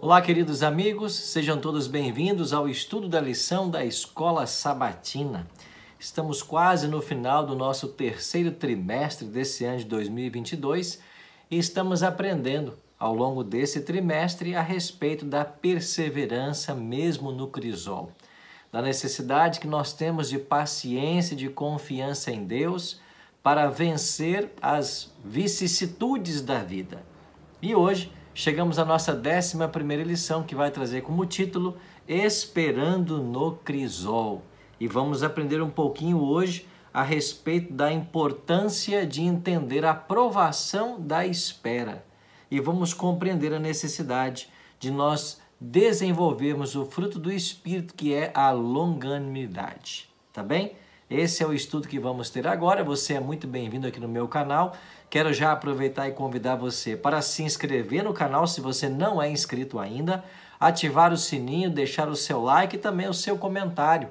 Olá, queridos amigos, sejam todos bem-vindos ao estudo da lição da Escola Sabatina. Estamos quase no final do nosso terceiro trimestre desse ano de 2022 e estamos aprendendo ao longo desse trimestre a respeito da perseverança mesmo no crisol, da necessidade que nós temos de paciência e de confiança em Deus para vencer as vicissitudes da vida. E hoje chegamos à nossa 11ª lição, que vai trazer como título Esperando no Crisol. E vamos aprender um pouquinho hoje a respeito da importância de entender a provação da espera. E vamos compreender a necessidade de nós desenvolvermos o fruto do Espírito, que é a longanimidade. Tá bem? Esse é o estudo que vamos ter agora. Você é muito bem-vindo aqui no meu canal. Quero já aproveitar e convidar você para se inscrever no canal se você não é inscrito ainda, ativar o sininho, deixar o seu like e também o seu comentário,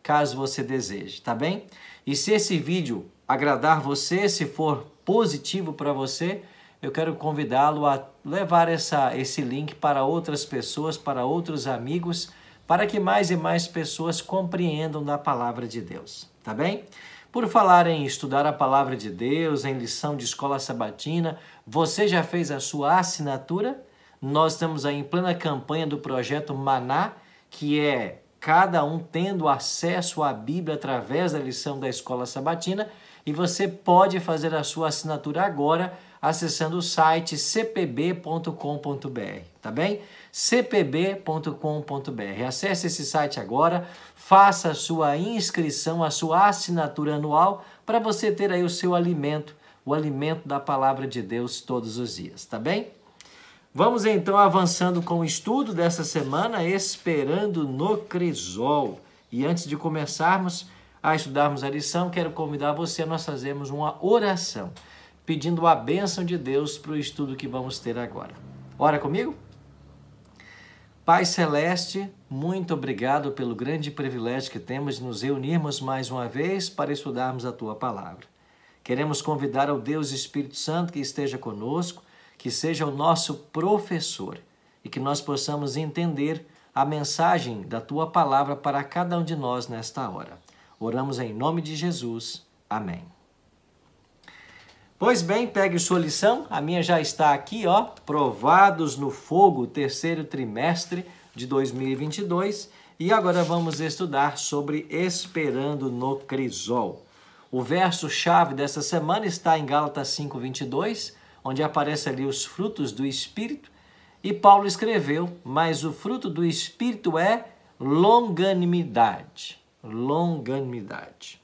caso você deseje, tá bem? E se esse vídeo agradar você, se for positivo para você, eu quero convidá-lo a levar esse link para outras pessoas, para outros amigos, para que mais e mais pessoas compreendam da palavra de Deus, tá bem? Por falar em estudar a palavra de Deus, em lição de escola sabatina, você já fez a sua assinatura? Nós estamos aí em plena campanha do projeto Maná, que é cada um tendo acesso à Bíblia através da lição da escola sabatina, e você pode fazer a sua assinatura agora acessando o site cpb.com.br, tá bem? cpb.com.br. Acesse esse site agora, faça a sua inscrição, a sua assinatura anual, para você ter aí o seu alimento, o alimento da palavra de Deus todos os dias, tá bem? Vamos então avançando com o estudo dessa semana, Esperando no Crisol. E antes de começarmos a estudarmos a lição, quero convidar você a nós fazermos uma oração, pedindo a bênção de Deus para o estudo que vamos ter agora. Ora comigo? Pai Celeste, muito obrigado pelo grande privilégio que temos de nos reunirmos mais uma vez para estudarmos a Tua Palavra. Queremos convidar ao Deus Espírito Santo que esteja conosco, que seja o nosso professor e que nós possamos entender a mensagem da Tua Palavra para cada um de nós nesta hora. Oramos em nome de Jesus. Amém. Pois bem, pegue sua lição, a minha já está aqui, ó, Provados no Fogo, terceiro trimestre de 2022, e agora vamos estudar sobre Esperando no Crisol. O verso-chave dessa semana está em Gálatas 5:22, onde aparece ali os frutos do Espírito, e Paulo escreveu, mas o fruto do Espírito é longanimidade. Longanimidade.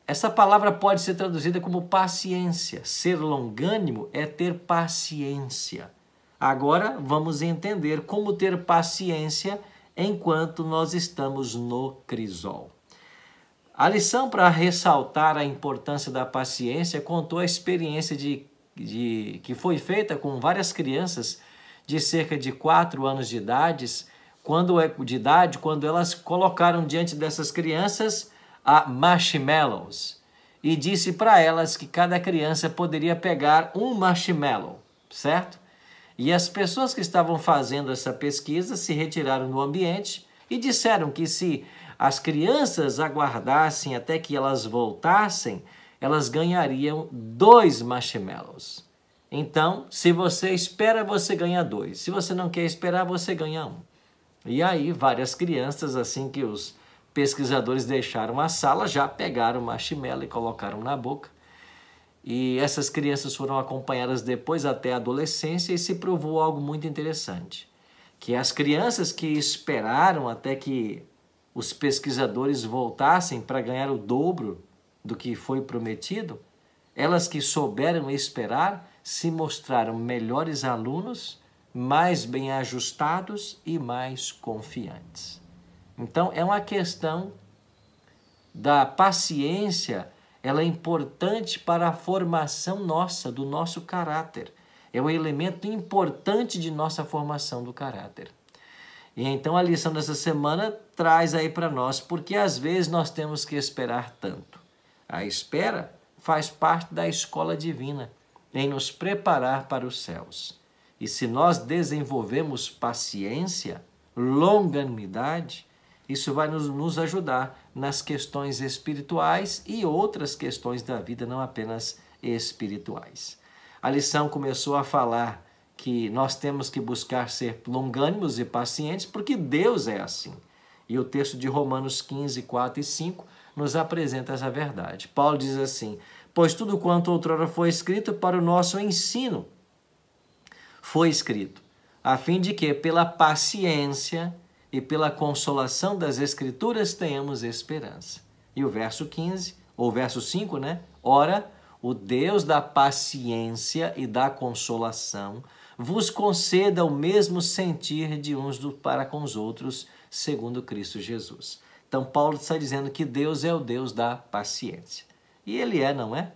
Essa palavra pode ser traduzida como paciência. Ser longânimo é ter paciência. Agora vamos entender como ter paciência enquanto nós estamos no crisol. A lição, para ressaltar a importância da paciência, contou a experiência que foi feita com várias crianças de cerca de 4 anos de idade, quando elas colocaram diante dessas crianças a marshmallows e disse para elas que cada criança poderia pegar um marshmallow, certo? E as pessoas que estavam fazendo essa pesquisa se retiraram do ambiente e disseram que se as crianças aguardassem até que elas voltassem, elas ganhariam 2 marshmallows. Então, se você espera, você ganha 2. Se você não quer esperar, você ganha 1. E aí, várias crianças, assim que os pesquisadores deixaram a sala, já pegaram o marshmallow e colocaram na boca. E essas crianças foram acompanhadas depois até a adolescência e se provou algo muito interessante. Que as crianças que esperaram até que os pesquisadores voltassem para ganhar o dobro do que foi prometido, elas que souberam esperar se mostraram melhores alunos, mais bem ajustados e mais confiantes. Então, é uma questão da paciência, ela é importante para a formação nossa, do nosso caráter. É um elemento importante de nossa formação do caráter. E então a lição dessa semana traz aí para nós, porque às vezes nós temos que esperar tanto. A espera faz parte da escola divina, em nos preparar para os céus. E se nós desenvolvemos paciência, longanimidade, isso vai nos ajudar nas questões espirituais e outras questões da vida, não apenas espirituais. A lição começou a falar que nós temos que buscar ser longânimos e pacientes, porque Deus é assim. E o texto de Romanos 15, 4 e 5 nos apresenta essa verdade. Paulo diz assim: pois tudo quanto outrora foi escrito para o nosso ensino, foi escrito, a fim de que, pela paciência e pela consolação das Escrituras, tenhamos esperança. E o verso 15, ou verso 5, né? Ora, o Deus da paciência e da consolação vos conceda o mesmo sentir de uns para com os outros, segundo Cristo Jesus. Então, Paulo está dizendo que Deus é o Deus da paciência. E Ele é, não é?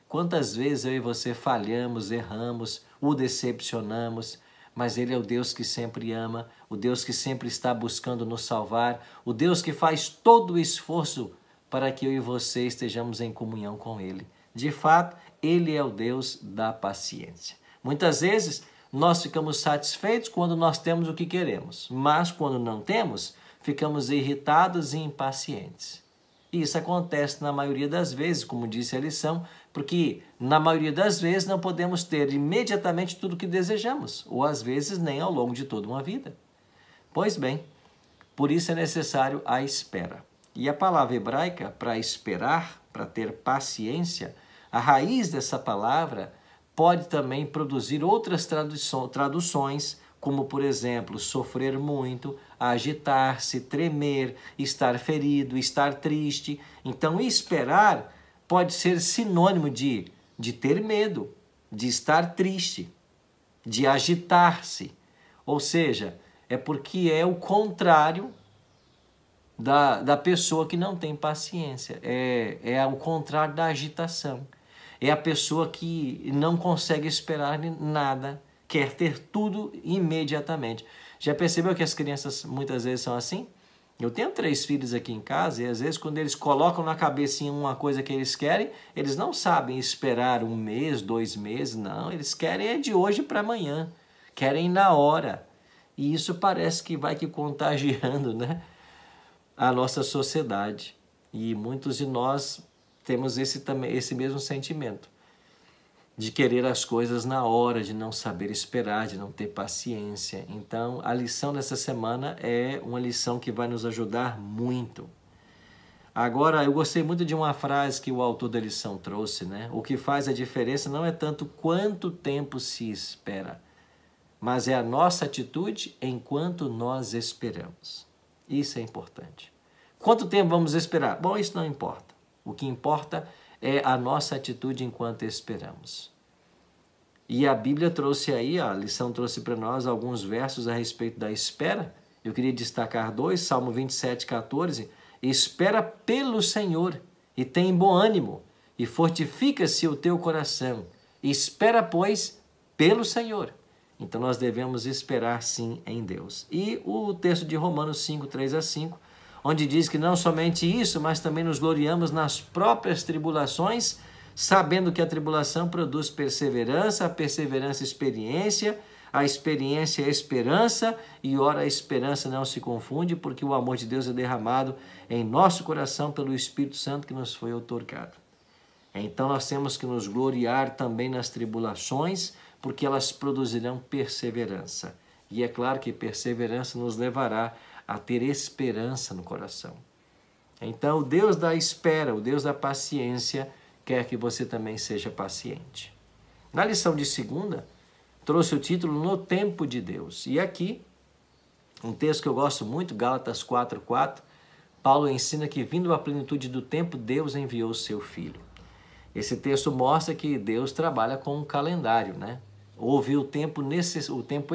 Quantas vezes eu e você falhamos, erramos, o decepcionamos, mas Ele é o Deus que sempre ama, o Deus que sempre está buscando nos salvar, o Deus que faz todo o esforço para que eu e você estejamos em comunhão com Ele. De fato, Ele é o Deus da paciência. Muitas vezes, nós ficamos satisfeitos quando nós temos o que queremos, mas quando não temos, ficamos irritados e impacientes. E isso acontece na maioria das vezes, como disse a lição, porque na maioria das vezes não podemos ter imediatamente tudo o que desejamos, ou às vezes nem ao longo de toda uma vida. Pois bem, por isso é necessário a espera. E a palavra hebraica para esperar, para ter paciência, a raiz dessa palavra pode também produzir outras traduções, como, por exemplo, sofrer muito, agitar-se, tremer, estar ferido, estar triste. Então, esperar pode ser sinônimo de ter medo, de estar triste, de agitar-se. Ou seja, é porque é o contrário da pessoa que não tem paciência. É o contrário da agitação. É a pessoa que não consegue esperar nada, quer ter tudo imediatamente. Já percebeu que as crianças muitas vezes são assim? Eu tenho 3 filhos aqui em casa e às vezes quando eles colocam na cabecinha uma coisa que eles querem, eles não sabem esperar 1 mês, 2 meses, não. Eles querem é de hoje para amanhã, querem na hora. E isso parece que vai contagiando, né, a nossa sociedade. E muitos de nós temos esse mesmo sentimento de querer as coisas na hora, de não saber esperar, de não ter paciência. Então, a lição dessa semana é uma lição que vai nos ajudar muito. Agora, eu gostei muito de uma frase que o autor da lição trouxe, né? O que faz a diferença não é tanto quanto tempo se espera, mas é a nossa atitude enquanto nós esperamos. Isso é importante. Quanto tempo vamos esperar? Bom, isso não importa. O que importa é a nossa atitude enquanto esperamos. E a Bíblia trouxe aí, a lição trouxe para nós alguns versos a respeito da espera. Eu queria destacar 2, Salmo 27, 14. Espera pelo Senhor e tem bom ânimo e fortifica-se o teu coração. Espera, pois, pelo Senhor. Então nós devemos esperar sim em Deus. E o texto de Romanos 5, 3 a 5, onde diz que não somente isso, mas também nos gloriamos nas próprias tribulações, sabendo que a tribulação produz perseverança, a perseverança experiência, a experiência esperança, e ora a esperança não se confunde, porque o amor de Deus é derramado em nosso coração pelo Espírito Santo que nos foi outorgado. Então nós temos que nos gloriar também nas tribulações, porque elas produzirão perseverança. E é claro que perseverança nos levará a ter esperança no coração. Então, o Deus da espera, o Deus da paciência, quer que você também seja paciente. Na lição de segunda, trouxe o título No Tempo de Deus. E aqui, um texto que eu gosto muito, Gálatas 4:4, Paulo ensina que, vindo à plenitude do tempo, Deus enviou o seu Filho. Esse texto mostra que Deus trabalha com um calendário, né? Houve o tempo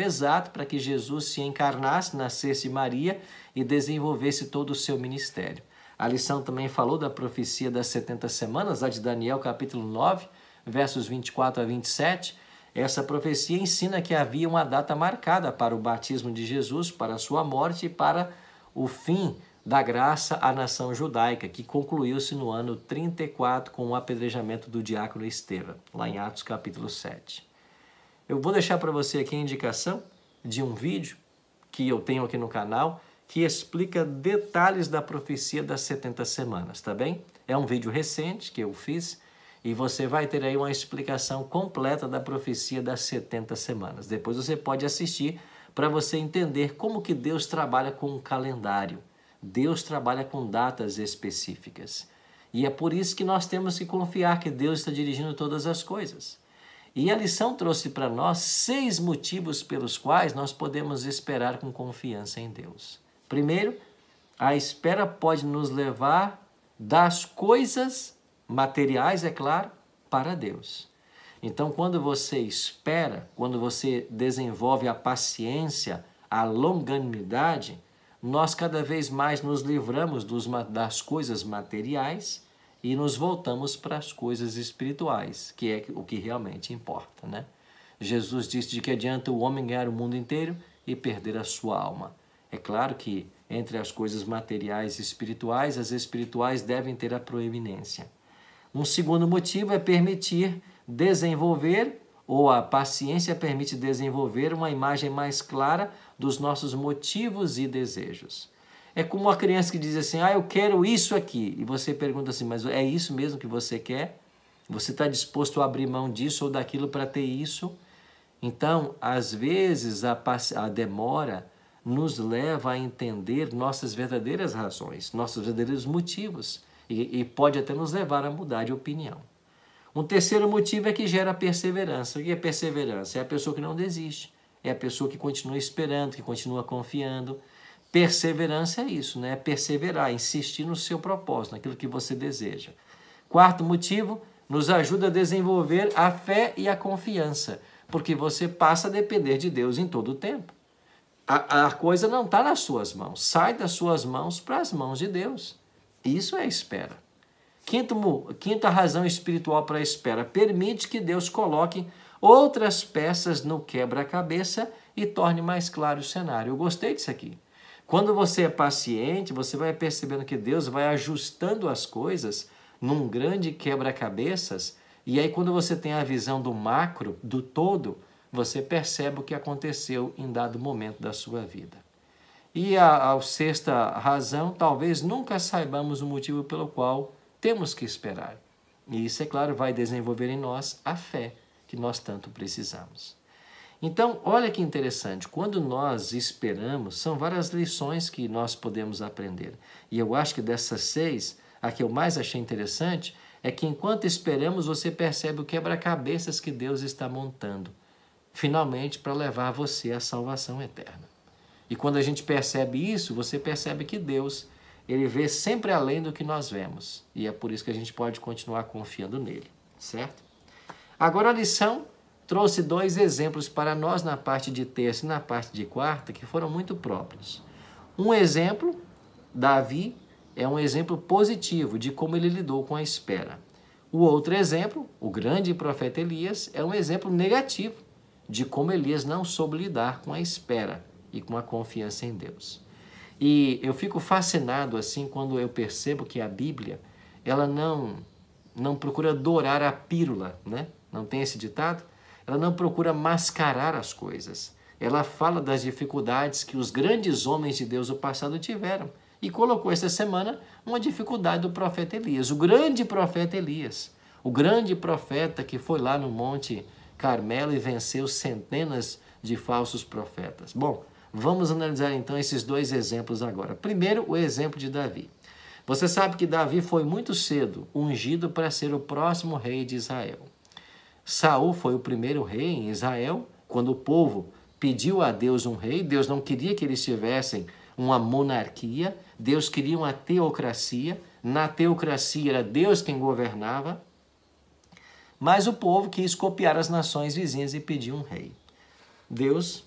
exato para que Jesus se encarnasse, nascesse de Maria e desenvolvesse todo o seu ministério. A lição também falou da profecia das 70 semanas, lá de Daniel, capítulo 9, versos 24 a 27. Essa profecia ensina que havia uma data marcada para o batismo de Jesus, para a sua morte e para o fim da graça à nação judaica, que concluiu-se no ano 34 com o apedrejamento do diácono Estevão, lá em Atos capítulo 7. Eu vou deixar para você aqui a indicação de um vídeo que eu tenho aqui no canal que explica detalhes da profecia das 70 semanas, tá bem? É um vídeo recente que eu fiz e você vai ter aí uma explicação completa da profecia das 70 semanas. Depois você pode assistir para você entender como que Deus trabalha com um calendário. Deus trabalha com datas específicas. E é por isso que nós temos que confiar que Deus está dirigindo todas as coisas. E a lição trouxe para nós 6 motivos pelos quais nós podemos esperar com confiança em Deus. Primeiro, a espera pode nos levar das coisas materiais, é claro, para Deus. Então, quando você espera, quando você desenvolve a paciência, a longanimidade, nós cada vez mais nos livramos das coisas materiais e nos voltamos para as coisas espirituais, que é o que realmente importa, né? Jesus disse de que adianta o homem ganhar o mundo inteiro e perder a sua alma. É claro que entre as coisas materiais e espirituais, as espirituais devem ter a proeminência. Um segundo motivo é permitir desenvolver, ou a paciência permite desenvolver uma imagem mais clara dos nossos motivos e desejos. É como uma criança que diz assim, eu quero isso aqui. E você pergunta assim, mas é isso mesmo que você quer? Você está disposto a abrir mão disso ou daquilo para ter isso? Então, às vezes, a demora nos leva a entender nossas verdadeiras razões, nossos verdadeiros motivos. E pode até nos levar a mudar de opinião. Um terceiro motivo é que gera perseverança. O que é perseverança? É a pessoa que não desiste. É a pessoa que continua esperando, que continua confiando. Perseverança é isso, né? É perseverar, insistir no seu propósito, naquilo que você deseja. Quarto motivo, nos ajuda a desenvolver a fé e a confiança, porque você passa a depender de Deus em todo o tempo. A coisa não está nas suas mãos, sai das suas mãos para as mãos de Deus. Isso é espera. Quinta razão espiritual para a espera, permite que Deus coloque outras peças no quebra-cabeça e torne mais claro o cenário. Eu gostei disso aqui. Quando você é paciente, você vai percebendo que Deus vai ajustando as coisas num grande quebra-cabeças, e aí quando você tem a visão do macro, do todo, você percebe o que aconteceu em dado momento da sua vida. E a sexta razão, talvez nunca saibamos o motivo pelo qual temos que esperar. E isso, é claro, vai desenvolver em nós a fé que nós tanto precisamos. Então, olha que interessante, quando nós esperamos, são várias lições que nós podemos aprender. E eu acho que dessas 6, a que eu mais achei interessante é que enquanto esperamos, você percebe o quebra-cabeças que Deus está montando, finalmente para levar você à salvação eterna. E quando a gente percebe isso, você percebe que Deus, ele vê sempre além do que nós vemos. E é por isso que a gente pode continuar confiando nele, certo? Agora a lição trouxe 2 exemplos para nós na parte de terça e na parte de quarta que foram muito próprios. Um exemplo, Davi, é um exemplo positivo de como ele lidou com a espera. O outro exemplo, o grande profeta Elias, é um exemplo negativo de como Elias não soube lidar com a espera e com a confiança em Deus. E eu fico fascinado assim quando eu percebo que a Bíblia, ela não procura dourar a pílula, né? Não tem esse ditado? Ela não procura mascarar as coisas. Ela fala das dificuldades que os grandes homens de Deus do passado tiveram. E colocou essa semana uma dificuldade do profeta Elias. O grande profeta Elias. O grande profeta que foi lá no Monte Carmelo e venceu centenas de falsos profetas. Bom, vamos analisar então esses 2 exemplos agora. Primeiro, o exemplo de Davi. Você sabe que Davi foi muito cedo ungido para ser o próximo rei de Israel. Saul foi o primeiro rei em Israel. Quando o povo pediu a Deus um rei, Deus não queria que eles tivessem uma monarquia, Deus queria uma teocracia. Na teocracia era Deus quem governava, mas o povo quis copiar as nações vizinhas e pedir um rei. Deus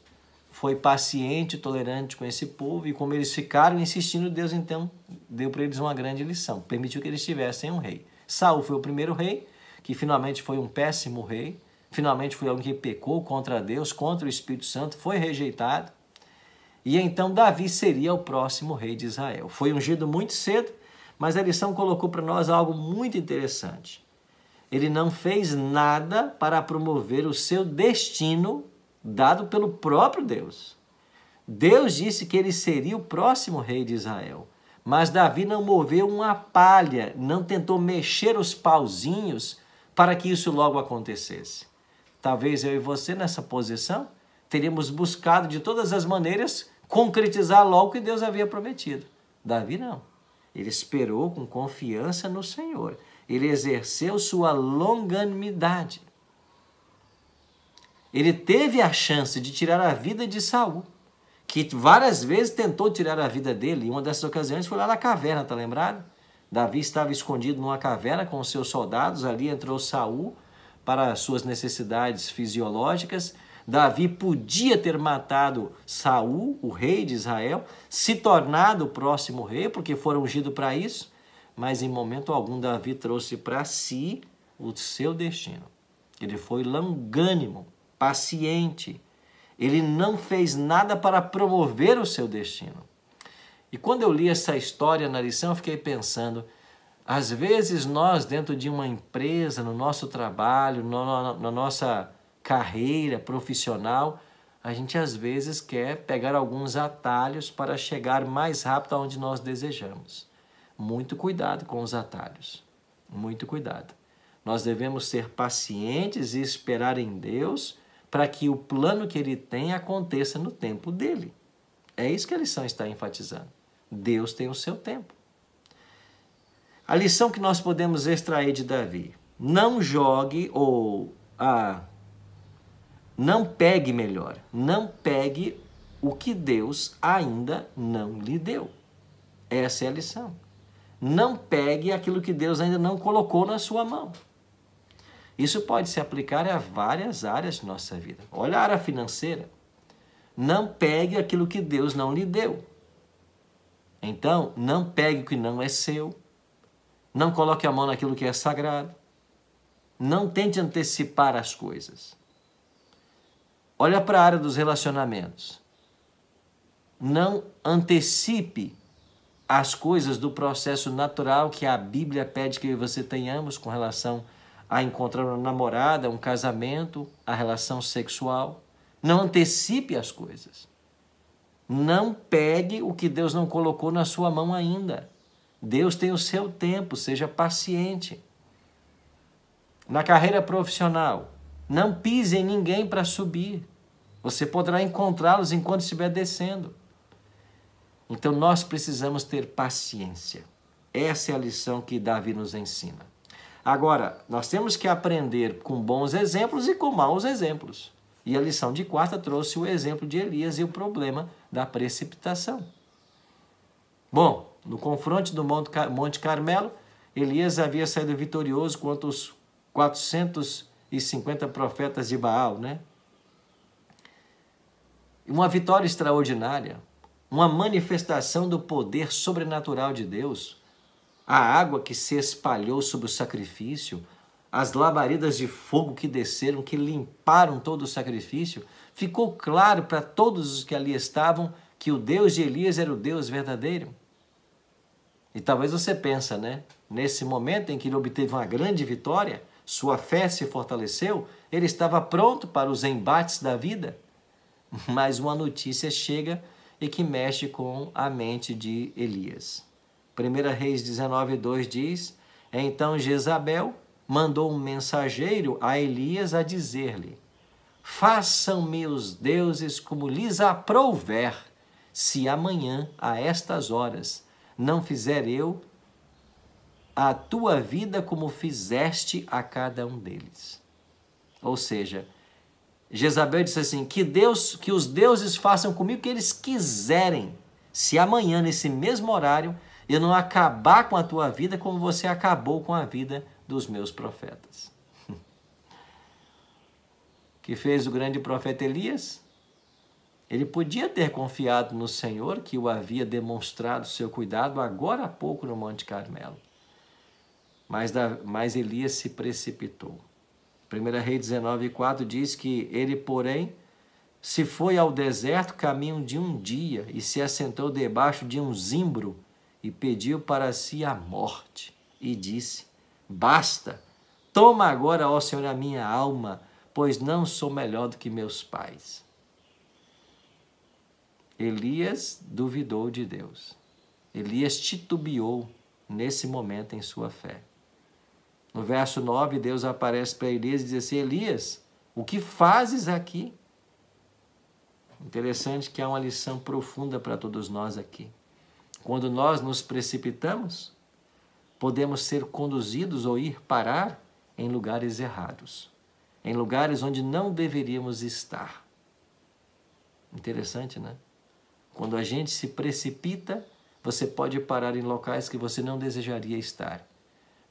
foi paciente e tolerante com esse povo, e como eles ficaram insistindo, Deus então deu para eles uma grande lição, permitiu que eles tivessem um rei. Saul foi o primeiro rei, que finalmente foi um péssimo rei, finalmente foi alguém que pecou contra Deus, contra o Espírito Santo, foi rejeitado. E então Davi seria o próximo rei de Israel. Foi ungido muito cedo, mas a lição colocou para nós algo muito interessante. Ele não fez nada para promover o seu destino dado pelo próprio Deus. Deus disse que ele seria o próximo rei de Israel. Mas Davi não moveu uma palha, não tentou mexer os pauzinhos para que isso logo acontecesse. Talvez eu e você, nessa posição, teríamos buscado de todas as maneiras concretizar logo o que Deus havia prometido. Davi não. Ele esperou com confiança no Senhor. Ele exerceu sua longanimidade. Ele teve a chance de tirar a vida de Saul, que várias vezes tentou tirar a vida dele. E uma dessas ocasiões foi lá na caverna, tá lembrado? Davi estava escondido numa caverna com os seus soldados. Ali entrou Saul para suas necessidades fisiológicas. Davi podia ter matado Saul, o rei de Israel, se tornado o próximo rei, porque foi ungido para isso, mas em momento algum Davi trouxe para si o seu destino. Ele foi longânimo, paciente. Ele não fez nada para promover o seu destino. E quando eu li essa história na lição, eu fiquei pensando, às vezes nós, dentro de uma empresa, no nosso trabalho, na nossa carreira profissional, a gente às vezes quer pegar alguns atalhos para chegar mais rápido aonde nós desejamos. Muito cuidado com os atalhos, muito cuidado. Nós devemos ser pacientes e esperar em Deus para que o plano que Ele tem aconteça no tempo dele. É isso que a lição está enfatizando. Deus tem o seu tempo. A lição que nós podemos extrair de Davi: não jogue não pegue melhor, não pegue o que Deus ainda não lhe deu. Essa é a lição. Não pegue aquilo que Deus ainda não colocou na sua mão. Isso pode se aplicar a várias áreas de nossa vida. Olha a área financeira. Não pegue aquilo que Deus não lhe deu. Então, não pegue o que não é seu. Não coloque a mão naquilo que é sagrado. Não tente antecipar as coisas. Olha para a área dos relacionamentos. Não antecipe as coisas do processo natural que a Bíblia pede que você tenhamos com relação a encontrar uma namorada, um casamento, a relação sexual. Não antecipe as coisas. Não pegue o que Deus não colocou na sua mão ainda. Deus tem o seu tempo, seja paciente. Na carreira profissional, não pise em ninguém para subir. Você poderá encontrá-los enquanto estiver descendo. Então nós precisamos ter paciência. Essa é a lição que Davi nos ensina. Agora, nós temos que aprender com bons exemplos e com maus exemplos. E a lição de quarta trouxe o exemplo de Elias e o problema da precipitação. Bom, no confronto do Monte Carmelo, Elias havia saído vitorioso contra os 450 profetas de Baal, né? Uma vitória extraordinária, uma manifestação do poder sobrenatural de Deus, a água que se espalhou sobre o sacrifício, as labaredas de fogo que desceram, que limparam todo o sacrifício. Ficou claro para todos os que ali estavam que o Deus de Elias era o Deus verdadeiro. E talvez você pense, né? Nesse momento em que ele obteve uma grande vitória, sua fé se fortaleceu, ele estava pronto para os embates da vida. Mas uma notícia chega e que mexe com a mente de Elias. 1 Reis 19:2 diz: então Jezabel mandou um mensageiro a Elias a dizer-lhe: façam-me os deuses como lhes aprouver, se amanhã, a estas horas, não fizer eu a tua vida como fizeste a cada um deles. Ou seja, Jezabel disse assim, que os deuses façam comigo o que eles quiserem, se amanhã, nesse mesmo horário, eu não acabar com a tua vida como você acabou com a vida dos meus profetas. O que fez o grande profeta Elias? Ele podia ter confiado no Senhor, que o havia demonstrado seu cuidado agora há pouco no Monte Carmelo. Mas Elias se precipitou. 1 Reis 19:4 diz que ele, porém, se foi ao deserto caminho de um dia e se assentou debaixo de um zimbro e pediu para si a morte. E disse: basta, Toma agora, ó Senhor, a minha alma, pois não sou melhor do que meus pais. Elias duvidou de Deus. Elias titubeou nesse momento em sua fé. No verso 9, Deus aparece para Elias e diz assim: Elias, o que fazes aqui? Interessante que há uma lição profunda para todos nós aqui. Quando nós nos precipitamos, podemos ser conduzidos ou ir parar em lugares errados, em lugares onde não deveríamos estar. Interessante, né? Quando a gente se precipita, você pode parar em locais que você não desejaria estar.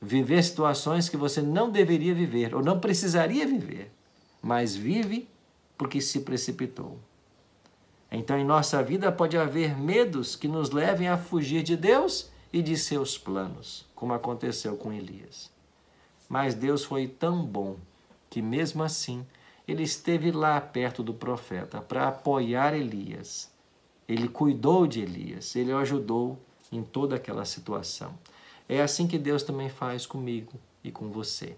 Viver situações que você não deveria viver ou não precisaria viver, mas vive porque se precipitou. Então, em nossa vida pode haver medos que nos levem a fugir de Deus e de seus planos, como aconteceu com Elias. Mas Deus foi tão bom que, mesmo assim, ele esteve lá perto do profeta para apoiar Elias. Ele cuidou de Elias, ele o ajudou em toda aquela situação. É assim que Deus também faz comigo e com você.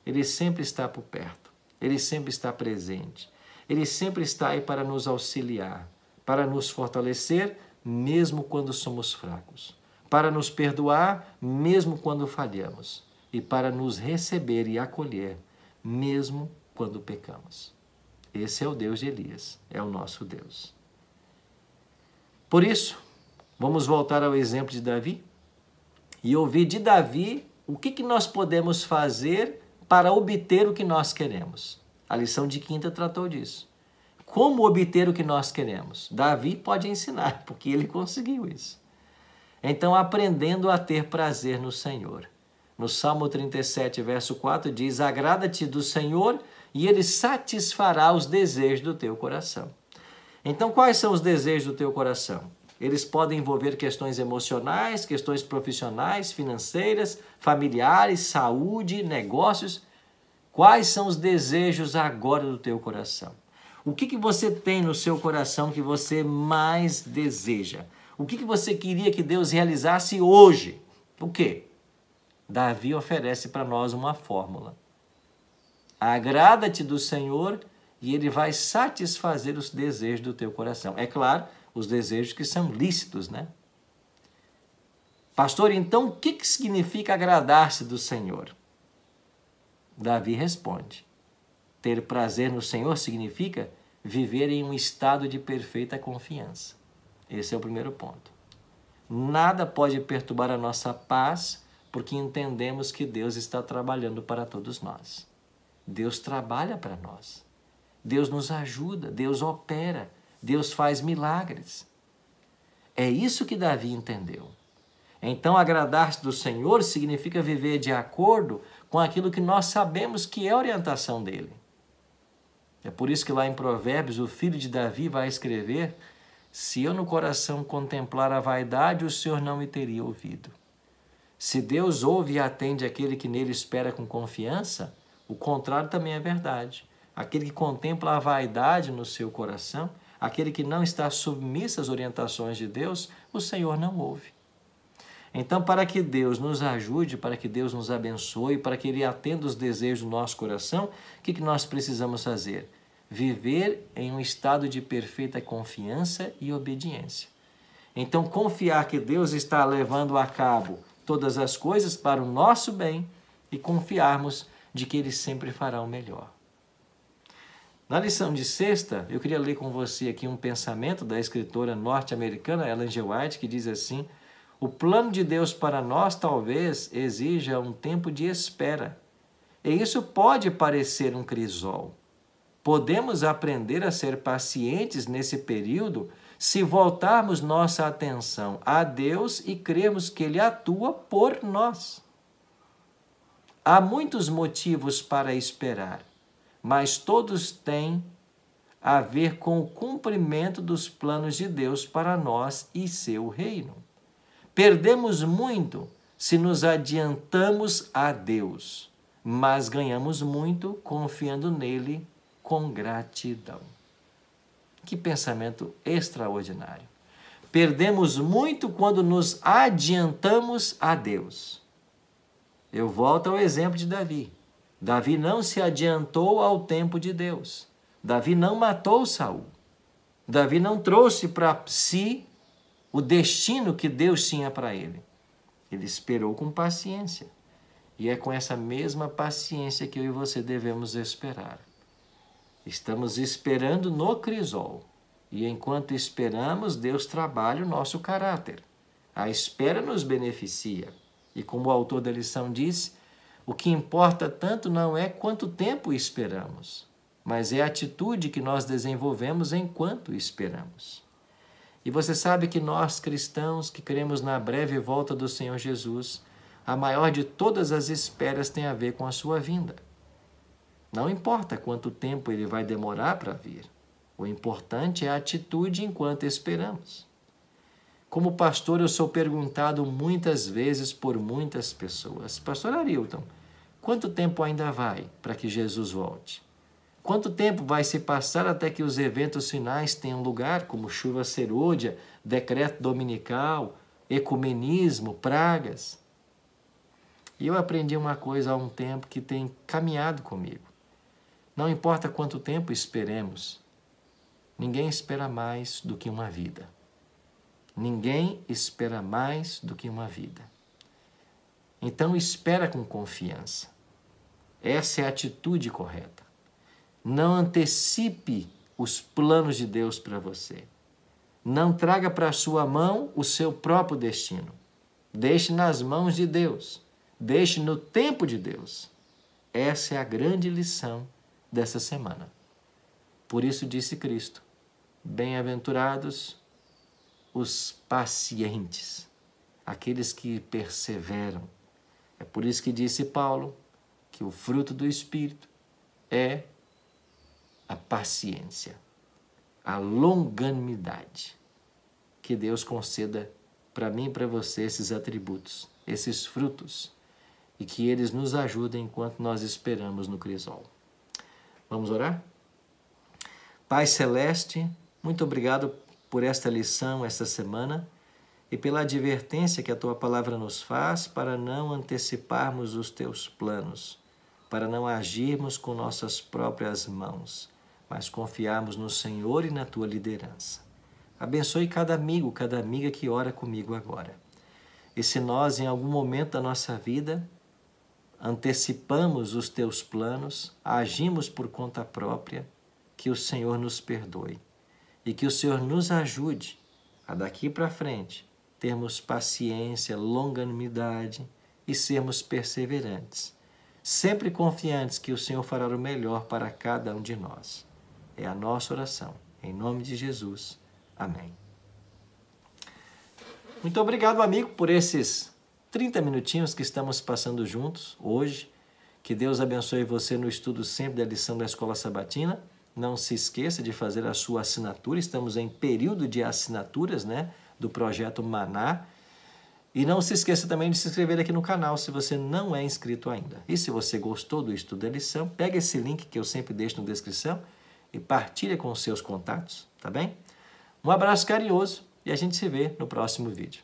Ele sempre está por perto, ele sempre está presente. Ele sempre está aí para nos auxiliar, para nos fortalecer, mesmo quando somos fracos, para nos perdoar, mesmo quando falhamos, e para nos receber e acolher, mesmo quando pecamos. Esse é o Deus de Elias, é o nosso Deus. Por isso, vamos voltar ao exemplo de Davi e ouvir de Davi o que nós podemos fazer para obter o que nós queremos. A lição de quinta tratou disso. Como obter o que nós queremos? Davi pode ensinar, porque ele conseguiu isso. Então, aprendendo a ter prazer no Senhor. No Salmo 37, verso 4, diz: agrada-te do Senhor e ele satisfará os desejos do teu coração. Então, quais são os desejos do teu coração? Eles podem envolver questões emocionais, questões profissionais, financeiras, familiares, saúde, negócios. Quais são os desejos agora do teu coração? O que você tem no seu coração que você mais deseja? O que você queria que Deus realizasse hoje? O quê? Davi oferece para nós uma fórmula. Agrada-te do Senhor e ele vai satisfazer os desejos do teu coração. É claro, os desejos que são lícitos, né? Pastor, então o que significa agradar-se do Senhor? Davi responde: ter prazer no Senhor significa viver em um estado de perfeita confiança. Esse é o primeiro ponto. Nada pode perturbar a nossa paz, porque entendemos que Deus está trabalhando para todos nós. Deus trabalha para nós. Deus nos ajuda, Deus opera, Deus faz milagres. É isso que Davi entendeu. Então, agradar-se do Senhor significa viver de acordo com aquilo que nós sabemos que é a orientação dele. É por isso que lá em Provérbios, o filho de Davi vai escrever: se eu no coração contemplar a vaidade, o Senhor não me teria ouvido. Se Deus ouve e atende aquele que nele espera com confiança, o contrário também é verdade. Aquele que contempla a vaidade no seu coração, aquele que não está submisso às orientações de Deus, o Senhor não ouve. Então, para que Deus nos ajude, para que Deus nos abençoe, para que Ele atenda os desejos do nosso coração, o que nós precisamos fazer? Viver em um estado de perfeita confiança e obediência. Então, confiar que Deus está levando a cabo todas as coisas para o nosso bem e confiarmos de que Ele sempre fará o melhor. Na lição de sexta, eu queria ler com você aqui um pensamento da escritora norte-americana Ellen G. White, que diz assim: o plano de Deus para nós talvez exija um tempo de espera. E isso pode parecer um crisol. Podemos aprender a ser pacientes nesse período se voltarmos nossa atenção a Deus e crermos que Ele atua por nós. Há muitos motivos para esperar, mas todos têm a ver com o cumprimento dos planos de Deus para nós e seu reino. Perdemos muito se nos adiantamos a Deus, mas ganhamos muito confiando nele com gratidão. Que pensamento extraordinário. Perdemos muito quando nos adiantamos a Deus. Eu volto ao exemplo de Davi. Davi não se adiantou ao tempo de Deus. Davi não matou Saul. Davi não trouxe para si o destino que Deus tinha para ele. Ele esperou com paciência. E é com essa mesma paciência que eu e você devemos esperar. Estamos esperando no crisol. E enquanto esperamos, Deus trabalha o nosso caráter. A espera nos beneficia. E como o autor da lição disse, o que importa tanto não é quanto tempo esperamos, mas é a atitude que nós desenvolvemos enquanto esperamos. E você sabe que nós, cristãos, que cremos na breve volta do Senhor Jesus, a maior de todas as esperas tem a ver com a sua vinda. Não importa quanto tempo ele vai demorar para vir. O importante é a atitude enquanto esperamos. Como pastor, eu sou perguntado muitas vezes por muitas pessoas: Pastor Arilton, quanto tempo ainda vai para que Jesus volte? Quanto tempo vai se passar até que os eventos finais tenham lugar, como chuva serôdia, decreto dominical, ecumenismo, pragas? E eu aprendi uma coisa há um tempo que tem caminhado comigo. Não importa quanto tempo esperemos, ninguém espera mais do que uma vida. Ninguém espera mais do que uma vida. Então espera com confiança. Essa é a atitude correta. Não antecipe os planos de Deus para você. Não traga para a sua mão o seu próprio destino. Deixe nas mãos de Deus. Deixe no tempo de Deus. Essa é a grande lição dessa semana. Por isso disse Cristo: bem-aventurados os pacientes, aqueles que perseveram. É por isso que disse Paulo que o fruto do Espírito é a paciência, a longanimidade. Que Deus conceda para mim e para você esses atributos, esses frutos, e que eles nos ajudem enquanto nós esperamos no crisol. Vamos orar? Pai Celeste, muito obrigado por esta lição, esta semana, e pela advertência que a Tua Palavra nos faz para não anteciparmos os Teus planos, para não agirmos com nossas próprias mãos, mas confiarmos no Senhor e na Tua liderança. Abençoe cada amigo, cada amiga que ora comigo agora. E se nós, em algum momento da nossa vida, antecipamos os Teus planos, agimos por conta própria, que o Senhor nos perdoe. E que o Senhor nos ajude a daqui para frente termos paciência, longanimidade e sermos perseverantes, sempre confiantes que o Senhor fará o melhor para cada um de nós. É a nossa oração. Em nome de Jesus. Amém. Muito obrigado, amigo, por esses 30 minutinhos que estamos passando juntos hoje. Que Deus abençoe você no estudo sempre da lição da Escola Sabatina. Não se esqueça de fazer a sua assinatura. Estamos em período de assinaturas, né, do projeto Maná. E não se esqueça também de se inscrever aqui no canal se você não é inscrito ainda. E se você gostou do estudo da lição, pega esse link que eu sempre deixo na descrição e partilha com os seus contatos, tá bem? Um abraço carinhoso e a gente se vê no próximo vídeo.